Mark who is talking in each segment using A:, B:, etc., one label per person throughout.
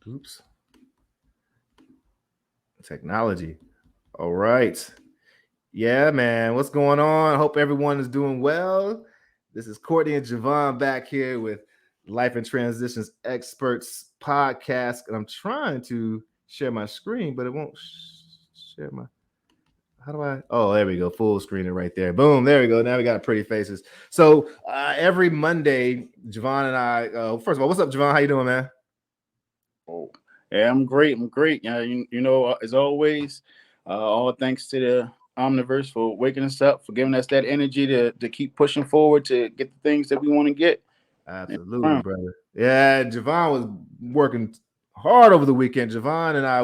A: Oops. Technology. All right. Yeah, man. What's going on? Hope everyone is doing well. This is Courtney and Javon back here with Life and Transitions Experts podcast. And I'm trying to share my screen, but it won't share my. How do I? Oh, there we go. Full screen it right there. Boom. There we go. Now we got pretty faces. So every Monday, Javon and I. First of all, what's up, Javon? How you doing, man?
B: Oh, yeah, I'm great. I'm great. As always, all thanks to the Omniverse for waking us up, for giving us that energy to keep pushing forward to get the things that we want to get.
A: Absolutely, brother. Yeah, Javon was working hard over the weekend. Javon and I,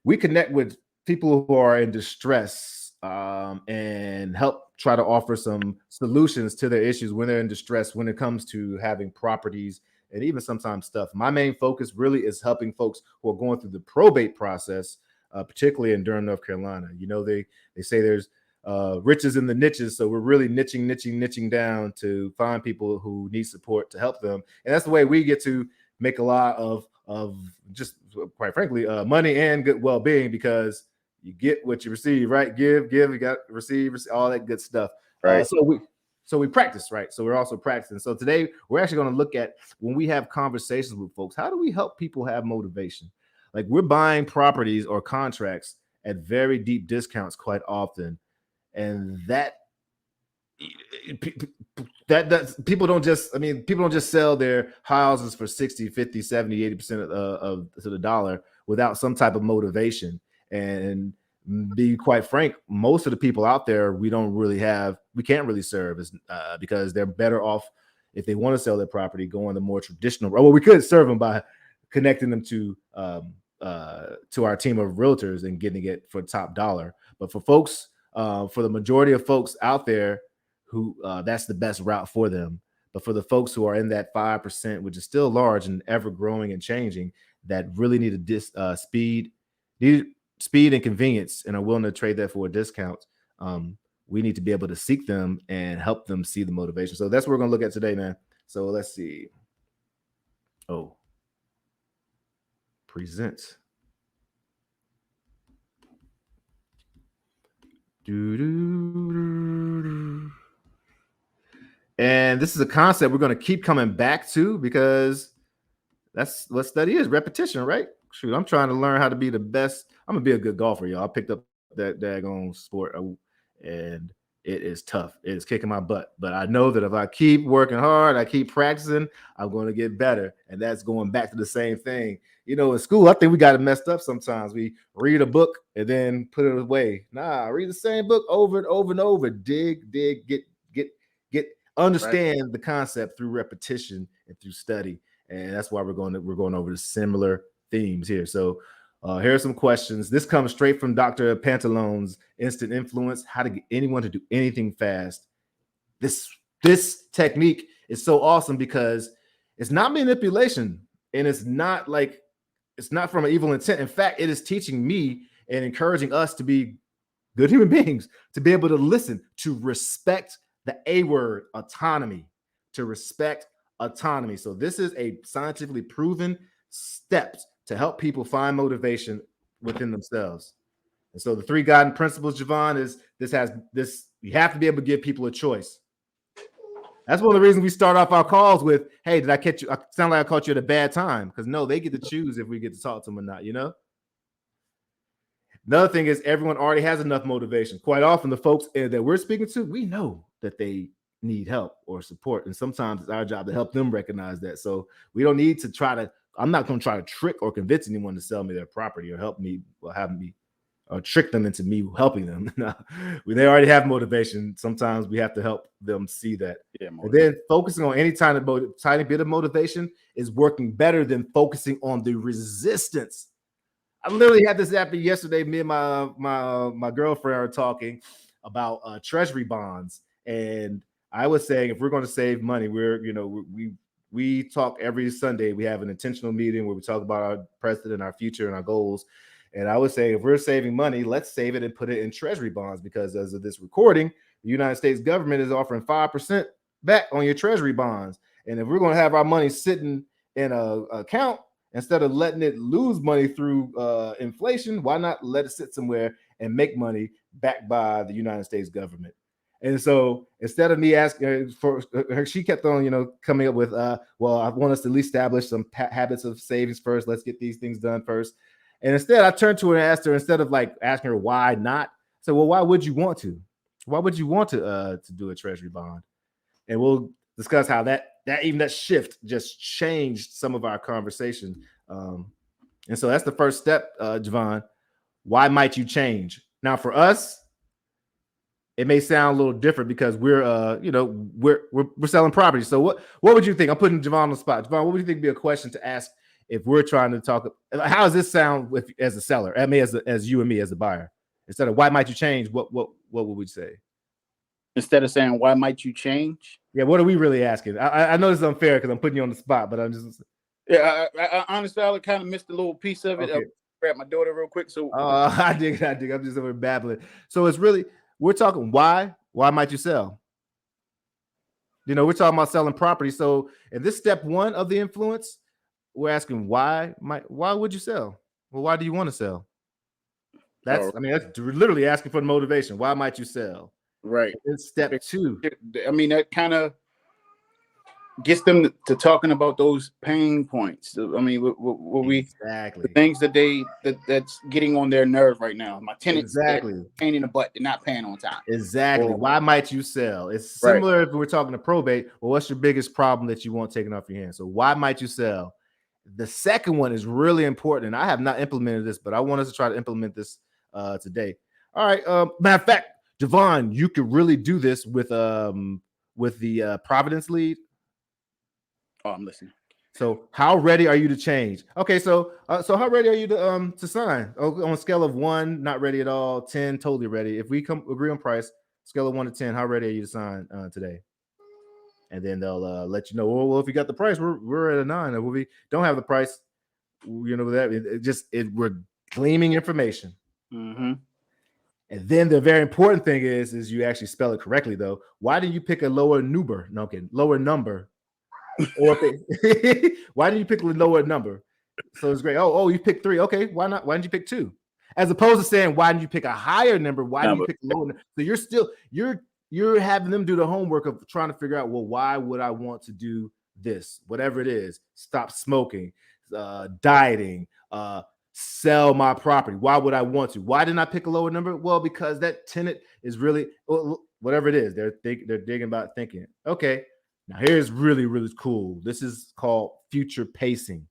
A: we connect with people who are in distress and help try to offer some solutions to their issues when they're in distress when it comes to having properties and even sometimes stuff. My main focus really is helping folks who are going through the probate process, particularly in Durham, North Carolina. You know, they say there's riches in the niches, so we're really niching down to find people who need support to help them, and that's the way we get to make a lot of just quite frankly money and good well-being, because you get what you receive, right? Give, you got receive, all that good stuff.
B: Right.
A: So we practice, right? So we're also practicing. So today we're actually going to look at, when we have conversations with folks, how do we help people have motivation? Like, we're buying properties or contracts at very deep discounts quite often, and that people don't just sell their houses for 60, 50, 70, 80% of to the dollar without some type of motivation. And be quite frank, most of the people out there we can't really serve because they're better off, if they want to sell their property, going the more traditional route. Well, we could serve them by connecting them to our team of realtors and getting it for top dollar. But for folks, for the majority of folks out there who that's the best route for them. But for the folks who are in that 5%, which is still large and ever growing and changing, that really need speed and convenience and are willing to trade that for a discount, we need to be able to seek them and help them see the motivation. So that's what we're going to look at today, man. So let's see. Oh, present. And this is a concept we're going to keep coming back to, because that's what study is, repetition, right? Shoot, I'm trying to learn how to be the best. I'm going to be a good golfer, y'all. I picked up that daggone sport, and it is tough. It is kicking my butt. But I know that if I keep working hard, I keep practicing, I'm going to get better. And that's going back to the same thing. You know, in school, I think we got it messed up sometimes. We read a book and then put it away. Nah, read the same book over and over and over. Dig, get understand the concept through repetition and through study. And that's why we're going over the similar themes here. So here are some questions. This comes straight from Dr. Pantalone's Instant Influence: How to Get Anyone to Do Anything Fast. This technique is so awesome because it's not manipulation, and it's not from an evil intent. In fact, it is teaching me and encouraging us to be good human beings, to be able to listen, to respect the A word, autonomy, to respect autonomy. So this is a scientifically proven steps to help people find motivation within themselves. And so the 3 guiding principles, Javon, is this: you have to be able to give people a choice. That's one of the reasons we start off our calls with, hey, did I catch you? I sound like I caught you at a bad time. Because no, they get to choose if we get to talk to them or not, you know? Another thing is, everyone already has enough motivation. Quite often, the folks that we're speaking to, we know that they need help or support. And sometimes it's our job to help them recognize that. So we don't need to I'm not going to try to trick or convince anyone to sell me their property or help me or have me or trick them into me helping them. They already have motivation. Sometimes we have to help them see that. Yeah, and then focusing on any tiny bit of motivation is working better than focusing on the resistance. I literally had this happen yesterday. Me and my girlfriend are talking about treasury bonds, and I was saying, if we're going to save money, we talk every Sunday. We have an intentional meeting where we talk about our present and our future and our goals. And I was saying, if we're saving money, let's save it and put it in treasury bonds, because as of this recording, the United States government is offering 5% back on your treasury bonds. And if we're going to have our money sitting in a account Instead of letting it lose money through inflation, why not let it sit somewhere and make money backed by the United States government? And so instead of me asking her for her, she kept on, coming up with, well, I want us to at least establish some habits of savings first. Let's get these things done first. And instead, I turned to her and asked her, instead of like asking her why not, so well, why would you want to? Why would you want to do a treasury bond? And we'll discuss how that shift just changed some of our conversation. And so that's the first step, Javon. Why might you change? Now, for us, it may sound a little different because we're selling property. So what would you think? I'm putting Javon on the spot. Javon, what would you think would be a question to ask if we're trying to talk? How does this sound as a seller? I mean, as you and me as a buyer. Instead of why might you change, what would we say?
B: Instead of saying why might you change?
A: Yeah, what are we really asking? I know this is unfair because I'm putting you on the spot, but I'm just
B: I honestly, I kind of missed a little piece of it.
A: Okay.
B: Grab my daughter real quick. So
A: I dig. I'm just over babbling. So it's really, we're talking why might you sell? We're talking about selling property. So in this step one of the influence, we're asking why would you sell? Well, why do you want to sell? That's literally asking for the motivation. Why might you sell?
B: Right.
A: It's step two.
B: I mean, that kind of gets them to talking about those pain points. I mean, what
A: exactly
B: the things that's getting on their nerve right now. My tenants pain in the butt, they're not paying on time.
A: Exactly. Why might you sell? It's similar if we're talking to probate. Well, what's your biggest problem that you want taken off your hands? So why might you sell? The second one is really important, and I have not implemented this, but I want us to try to implement this today. All right. Matter of fact, Javon, you could really do this with the Providence lead.
B: Oh, I'm listening.
A: So how ready are you to change? Okay, so how ready are you to sign? On a scale of 1, not ready at all, 10, totally ready. If we agree on price, scale of 1 to 10, how ready are you to sign today? And then they'll let you know. Well, if you got the price, we're at a 9. If we don't have the price, that we're gleaming information.
B: Mm-hmm.
A: And then the very important thing is you actually spell it correctly though. Why didn't you pick a lower number? No, okay, lower number. Or why did you pick a lower number? So it's great. Oh, you picked 3. Okay, why not? Why didn't you pick 2? As opposed to saying, why didn't you pick a higher number? Why did you pick a lower number? So you're having them do the homework of trying to figure out, well, why would I want to do this? Whatever it is, stop smoking, dieting, sell my property. Why would I want to? Why didn't I pick a lower number? Well, because that tenant is really, whatever it is, they're digging about thinking, okay. Now, here's really, really cool. This is called future pacing,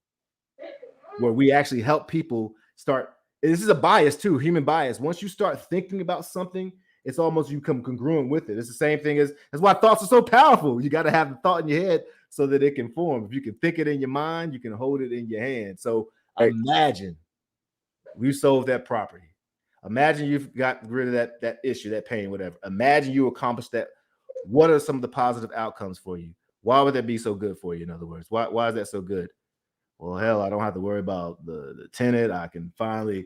A: where we actually help people start. This is a bias too, human bias. Once you start thinking about something, it's almost you become congruent with it. It's the same thing that's why thoughts are so powerful. You got to have the thought in your head so that it can form. If you can think it in your mind, you can hold it in your hand. So imagine we sold that property. Imagine you've got rid of that issue, that pain, whatever. Imagine you accomplished that. What are some of the positive outcomes for you? Why would that be so good for you? In other words, why is that so good? Well, hell, I don't have to worry about the tenant. I can finally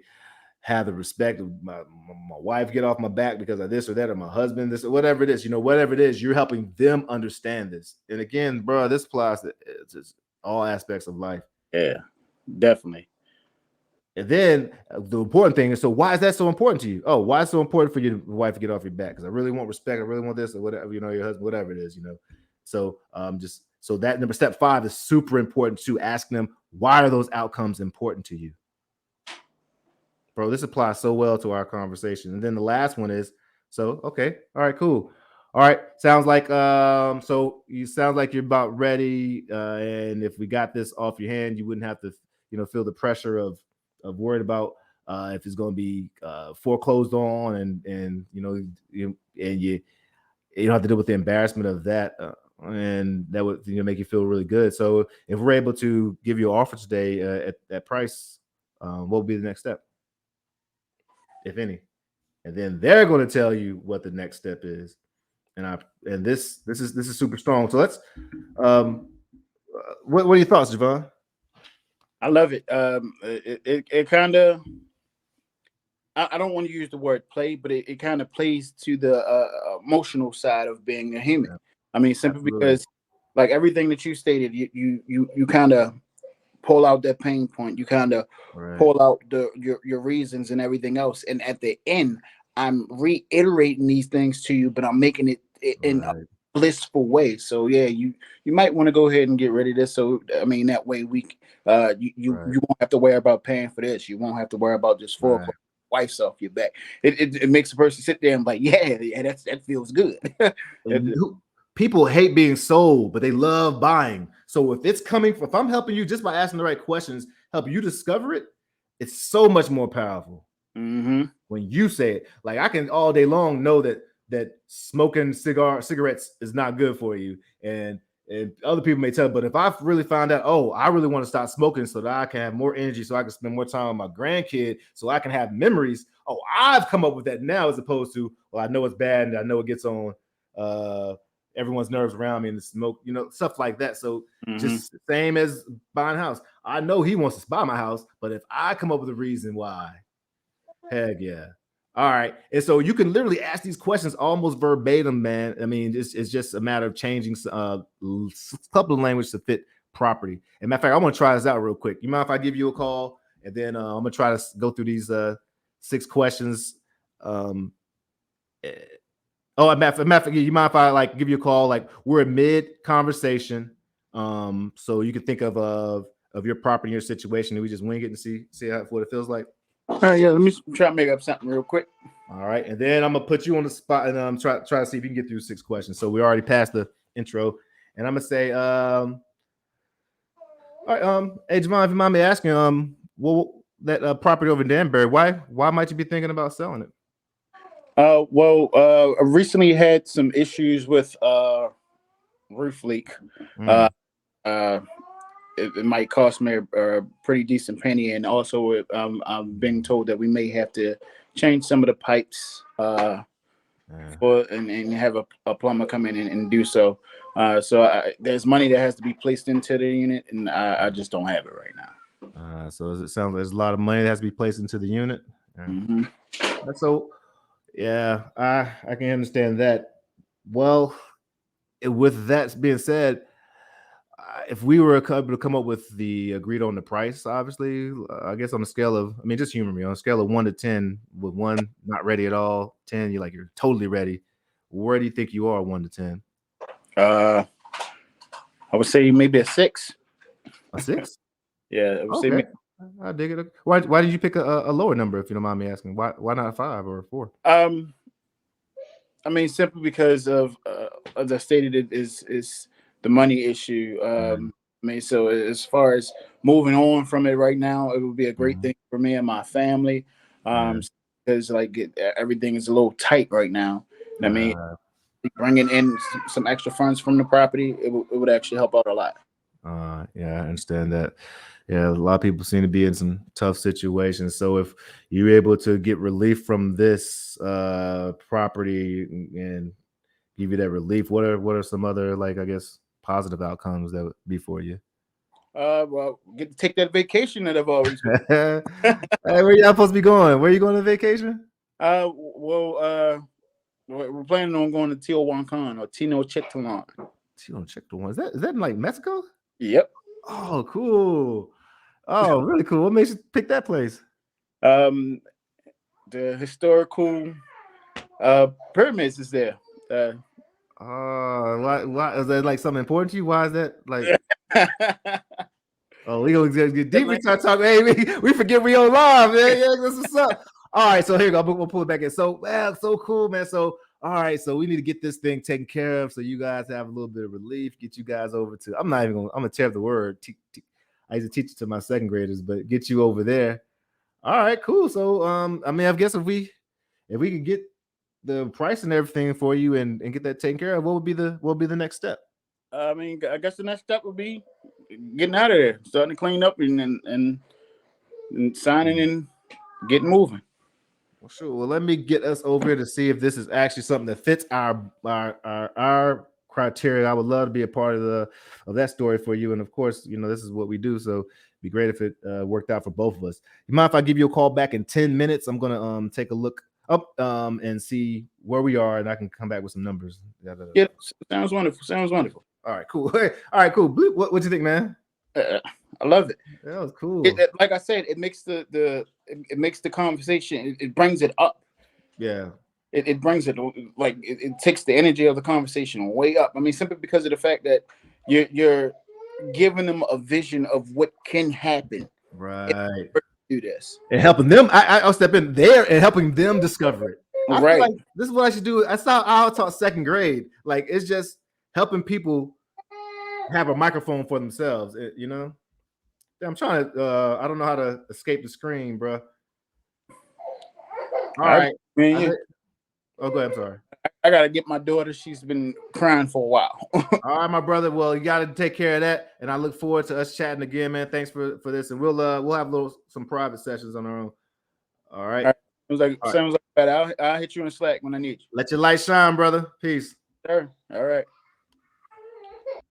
A: have the respect of my wife get off my back because of this or that, or my husband, this or whatever it is. Whatever it is, you're helping them understand this. And again, bro, this applies to all aspects of life.
B: Yeah, definitely.
A: And then the important thing is, so why is that so important to you? Oh, why is it so important for your wife to get off your back? Because I really want respect. I really want this or whatever, your husband, whatever it is, So so that number, step 5 is super important to asking them, why are those outcomes important to you? Bro, this applies so well to our conversation. And then the last one is, so, okay. All right, cool. All right. Sounds like, so you sound like you're about ready. And if we got this off your hand, you wouldn't have to, feel the pressure of worried about if it's going to be foreclosed on, and you don't have to deal with the embarrassment of that, and that would make you feel really good. So if we're able to give you an offer today at that price, what would be the next step, if any? And then they're going to tell you what the next step is. And this is super strong. So let's what are your thoughts, Javon?
B: I love it. It kind of, I don't want to use the word play, but it kind of plays to the emotional side of being a human. I mean, simply because, like everything that you stated, you kind of pull out that pain point. You kind of
A: Right.
B: pull out your reasons and everything else. And at the end, I'm reiterating these things to you, but I'm making it in a
A: Right.
B: blissful way. So yeah, you might want to go ahead and get rid of this. So I mean, that way you
A: Right.
B: won't have to worry about paying for this. You won't have to worry about just
A: Right.
B: wife's off your back. It makes a person sit there and like, yeah, that feels good.
A: People hate being sold, but they love buying. So if I'm helping you just by asking the right questions, help you discover it, it's so much more powerful.
B: Mm-hmm.
A: When you say it. Like I can all day long know that smoking cigarettes is not good for you, and other people may tell. But if I really find out, oh, I really want to stop smoking so that I can have more energy, so I can spend more time with my grandkid, so I can have memories. Oh, I've come up with that now, as opposed to, well, I know it's bad and I know it gets on everyone's nerves around me and the smoke, stuff like that. So just the same as buying a house. I know he wants to buy my house, but if I come up with a reason why, heck yeah. All right. And so you can literally ask these questions almost verbatim, man. I mean, it's just a matter of changing a couple of language to fit property. And matter of fact, I want to try this out real quick. You mind if I give you a call? And then I'm going to try to go through these 6 questions. Matter of fact, you mind if I give you a call? Like we're mid conversation. So you can think of your property, your situation, and we just wing it and see what it feels like.
B: All right, yeah. Let me try to make up something real quick.
A: All right, and then I'm gonna put you on the spot and try to see if you can get through 6 questions. So we already passed the intro, and I'm gonna say, all right, hey Javon, if you mind me asking, well, that property over in Danbury, why might you be thinking about selling it?
B: I recently had some issues with roof leak. It might cost me a pretty decent penny, and also I'm being told that we may have to change some of the pipes and have a plumber come in and do so. So there's money that has to be placed into the unit, and I just don't have it right now.
A: So it sounds like there's a lot of money that has to be placed into the unit.
B: Mm-hmm.
A: So yeah, I can understand that. Well, with that being said, if we were able to come up with the agreed on the price, obviously, I guess on a scale of, I mean, just humor me, on a scale of 1 to 10, with 1 not ready at all, 10 you're totally ready. Where do you think you are, 1 to 10?
B: I would say maybe a 6.
A: A 6?
B: Yeah, I would
A: Okay.
B: say
A: I dig it. Why did you pick a lower number, if you don't mind me asking? Why not a 5 or a 4?
B: I mean, simply because of as I stated, it is the money issue. I mean, so as far as moving on from it right now, it would be a great thing for me and my family. Because everything is a little tight right now. I mean, bringing in some extra funds from the property, it would actually help out a lot.
A: Yeah, I understand that. Yeah, a lot of people seem to be in some tough situations. So if you're able to get relief from this property and give you that relief, what are some other, I guess, positive outcomes that would be for you?
B: Well, get to take that vacation that I've always been.
A: Hey, where y'all supposed to be going? Where are you going on vacation?
B: We're planning on going to Teotihuacan or Tenochtitlan.
A: Tenochtitlan. Is that in Mexico?
B: Yep.
A: Oh, cool. Oh, really cool. What makes you pick that place?
B: The historical pyramids is there.
A: Why is that something important to you? Why is that Oh, we gonna get deep. We start talking. Hey, we forget we on live, man. Yeah, this is up. All right, so here you go. We'll pull it back in. So, so cool, man. So, all right, so we need to get this thing taken care of, so you guys have a little bit of relief. Get you guys over to. I'm gonna tear the word. I used to teach it to my 2nd graders, but get you over there. All right, cool. So, I mean, I guess if we could get the price and everything for you and get that taken care of, what would be the next step?
B: I mean, I guess the next step would be getting out of there, starting to clean up and signing and getting moving.
A: Well, sure. Well, let me get us over here to see if this is actually something that fits our criteria. I would love to be a part of that story for you. And of course, this is what we do. So it'd be great if it worked out for both of us. You mind if I give you a call back in 10 minutes? I'm gonna take a look up and see where we are, and I can come back with some numbers.
B: Yeah, sounds wonderful.
A: All right, cool. All right, cool. What you think, man?
B: I love it.
A: That was cool.
B: Like I said, it makes it makes the conversation. It brings it up.
A: Yeah.
B: It brings it like it takes the energy of the conversation way up. I mean, simply because of the fact that you're giving them a vision of what can happen.
A: Right.
B: Do this
A: and helping them. I'll step in there and helping them discover it. I
B: right.
A: feel like this is what I should do. I taught second grade. Like it's just helping people have a microphone for themselves. You know, I'm trying to. I don't know how to escape the screen, bro. All right. Oh, go ahead. I'm sorry.
B: I gotta get my daughter. She's been crying for a while.
A: All right, my brother. Well, you got to take care of that, and I look forward to us chatting again, man. Thanks for this, and we'll have some private sessions on our own. All right.
B: All right. Sounds like that. I'll hit you in Slack when I need you.
A: Let your light shine, brother. Peace.
B: Sure. All right.